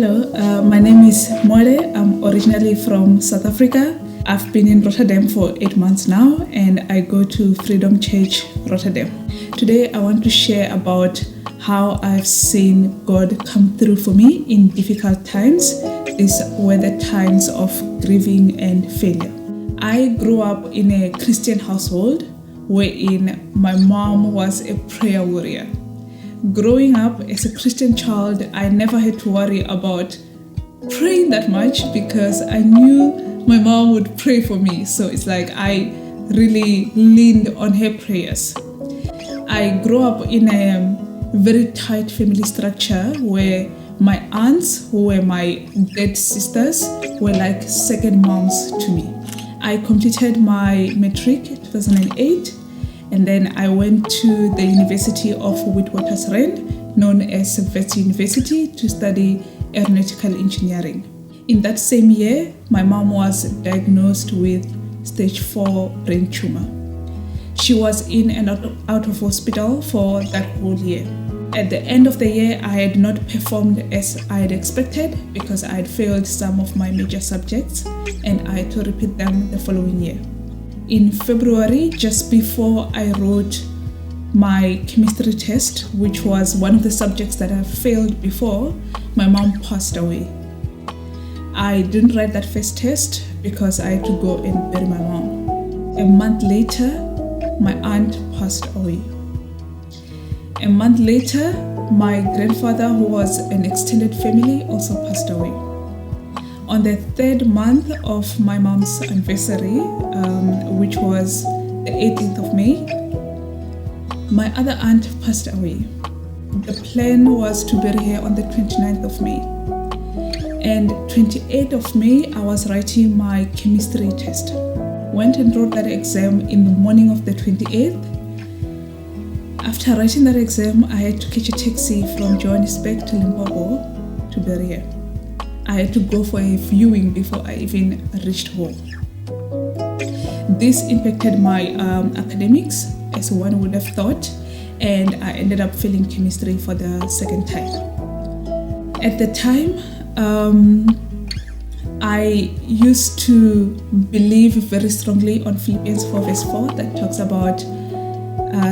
Hello, my name is More. I'm originally from South Africa. I've been in Rotterdam for 8 months now, and I go to Freedom Church, Rotterdam. Today, I want to share about how I've seen God come through for me in difficult times. These were the times of grieving and failure. I grew up in a Christian household wherein my mom was a prayer warrior. Growing up as a Christian child, I never had to worry about praying that much because I knew my mom would pray for me. So it's like I really leaned on her prayers. I grew up in a very tight family structure where my aunts, who were my dead sisters, were like second moms to me. I completed my matric in 2008. And then I went to the University of Witwatersrand, known as Wits University, to study aeronautical engineering. In that same year, my mom was diagnosed with stage 4 brain tumor. She was in and out of hospital for that whole year. At the end of the year, I had not performed as I had expected because I had failed some of my major subjects and I had to repeat them the following year. In February, just before I wrote my chemistry test, which was one of the subjects that I failed before, my mom passed away. I didn't write that first test because I had to go and bury my mom. A month later, my aunt passed away. A month later, my grandfather, who was an extended family, also passed away. On the third month of my mom's anniversary, which was the 18th of May, my other aunt passed away. The plan was to bury her on the 29th of May. And 28th of May, I was writing my chemistry test. Went and wrote that exam in the morning of the 28th. After writing that exam, I had to catch a taxi from Johannesburg to Limpopo to bury her. I had to go for a viewing before I even reached home. This impacted my academics, as one would have thought, and I ended up failing chemistry for the second time. At the time, I used to believe very strongly on Philippians 4 verse 4 that talks about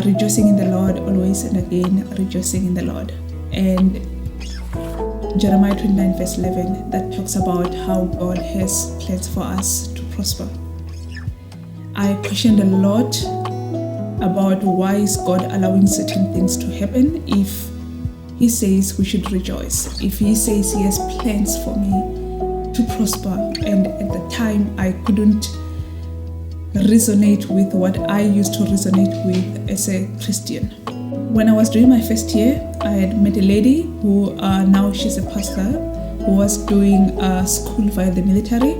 rejoicing in the Lord always, and again rejoicing in the Lord. And Jeremiah 29 verse 11 that talks about how God has plans for us to prosper. I questioned a lot about why is God allowing certain things to happen if He says we should rejoice, if He says He has plans for me to prosper. And at the time I couldn't resonate with what I used to resonate with as a Christian. When I was doing my first year, I had met a lady who now she's a pastor who was doing school via the military.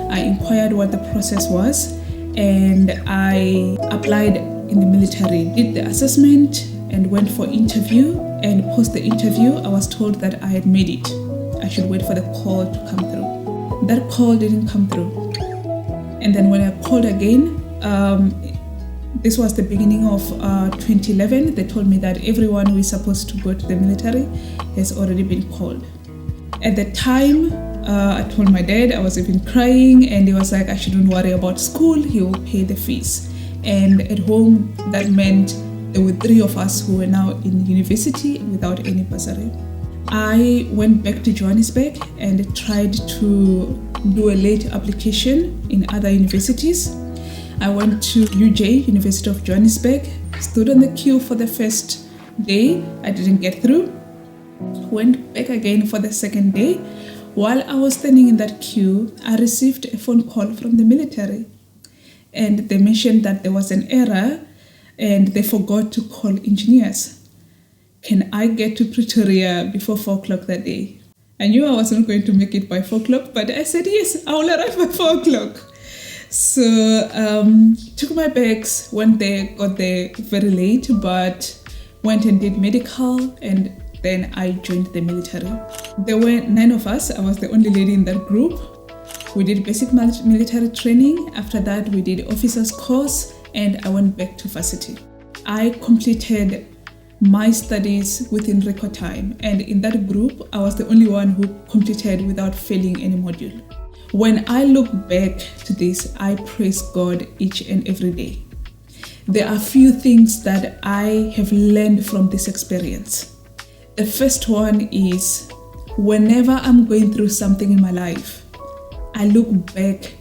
I inquired what the process was and I applied in the military, did the assessment and went for interview, and post the interview I was told that I had made it. I should wait for the call to come through. That call didn't come through. And then when I called again, this was the beginning of 2011. They told me that everyone who is supposed to go to the military has already been called. At the time, I told my dad, I was even crying, and he was like, I shouldn't worry about school, he will pay the fees. And at home, that meant there were 3 of us who were now in university without any bursary. I went back to Johannesburg and tried to do a late application in other universities. I went to UJ, University of Johannesburg, stood on the queue for the first day. I didn't get through. Went back again for the second day. While I was standing in that queue, I received a phone call from the military. And they mentioned that there was an error and they forgot to call engineers. Can I get to Pretoria before 4 o'clock that day? I knew I wasn't going to make it by 4 o'clock, but I said, yes, I will arrive by 4 o'clock. So took my bags, went there, got there very late, but went and did medical, and then I joined the military. There were 9 of us. I was the only lady in that group. We did basic military training. After that, we did officers course, and I went back to varsity. I completed my studies within record time, and in that group, I was the only one who completed without failing any module. When I look back to this, I praise God each and every day. There are few things that I have learned from this experience. The first one is, whenever I'm going through something in my life, I look back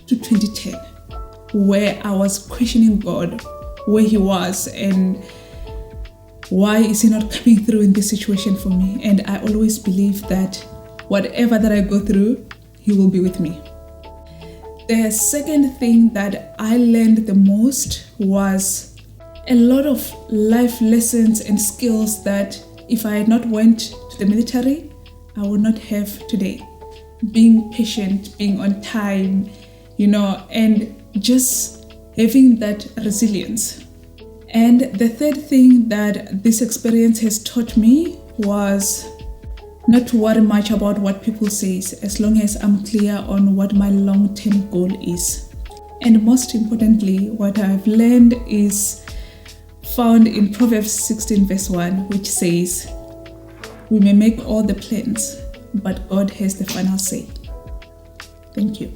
to 2010, where I was questioning God, where He was, and why is He not coming through in this situation for me? And I always believe that whatever that I go through, He will be with me. The second thing that I learned the most was a lot of life lessons and skills that if I had not went to the military, I would not have today. Being patient, being on time, and just having that resilience. And the third thing that this experience has taught me was not to worry much about what people say, as long as I'm clear on what my long-term goal is. And most importantly, what I've learned is found in Proverbs 16 verse 1, which says, "We may make all the plans, but God has the final say." Thank you.